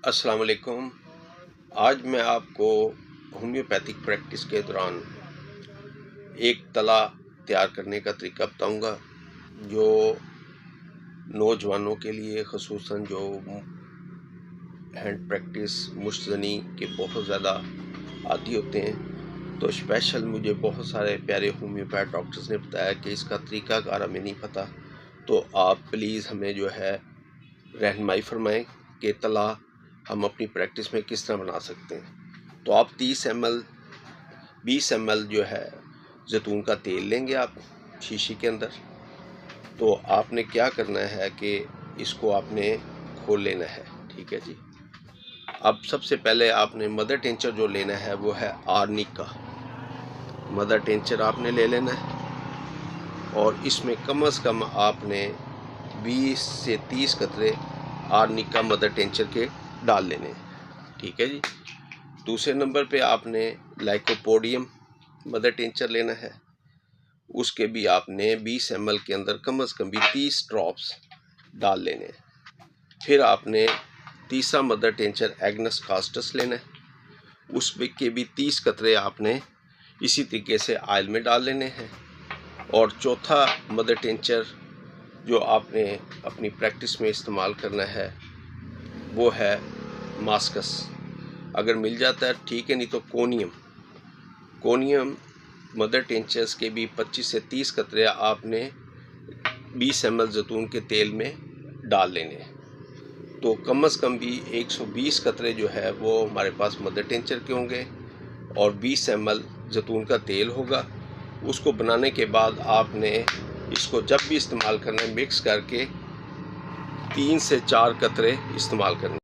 अस्सलाम वालेकुम। आज मैं आपको होम्योपैथिक प्रैक्टिस के दौरान एक तला तैयार करने का तरीका बताऊंगा, जो नौजवानों के लिए ख़ुसूसन जो हैंड प्रैक्टिस मुश्तनी के बहुत ज़्यादा आदी होते हैं। तो स्पेशल मुझे बहुत सारे प्यारे होम्योपैथ डॉक्टर्स ने बताया कि इसका तरीक़ाकार हमें नहीं पता, तो आप प्लीज़ हमें जो है रहनुमाई फरमाएँ कि तला हम अपनी प्रैक्टिस में किस तरह बना सकते हैं। तो आप 30 ml 20 ml जो है जैतून का तेल लेंगे आप शीशी के अंदर। तो आपने क्या करना है कि इसको आपने खोल लेना है, ठीक है जी। अब सबसे पहले आपने मदर टिंचर जो लेना है वो है आर्निक का मदर टिंचर आपने ले लेना है, और इसमें कम से कम आपने 20 से 30 कतरे आर्निक का मदर टिंचर के डाल लेने हैं, ठीक है जी। दूसरे नंबर पे आपने लाइकोपोडियम मदर टिंचर लेना है, उसके भी आपने 20 ml के अंदर कम से कम भी 30 ड्रॉप्स डाल लेने हैं। फिर आपने तीसरा मदर टिंचर एग्नस कास्टस लेना है, उस के भी 30 कतरे आपने इसी तरीके से ऑयल में डाल लेने हैं। और चौथा मदर टिंचर जो आपने अपनी प्रैक्टिस में इस्तेमाल करना है वो है मास्कस। अगर मिल जाता है ठीक है, नहीं तो कोनियम मदर टिंचर्स के भी 25 से 30 कतरे आपने 20 ml जैतून के तेल में डाल लेने हैं। तो कम से कम भी 120 कतरे जो है वो हमारे पास मदर टिंचर के होंगे और 20 ml जैतून का तेल होगा। उसको बनाने के बाद आपने इसको जब भी इस्तेमाल करना है मिक्स करके 3 से 4 कतरे इस्तेमाल करने।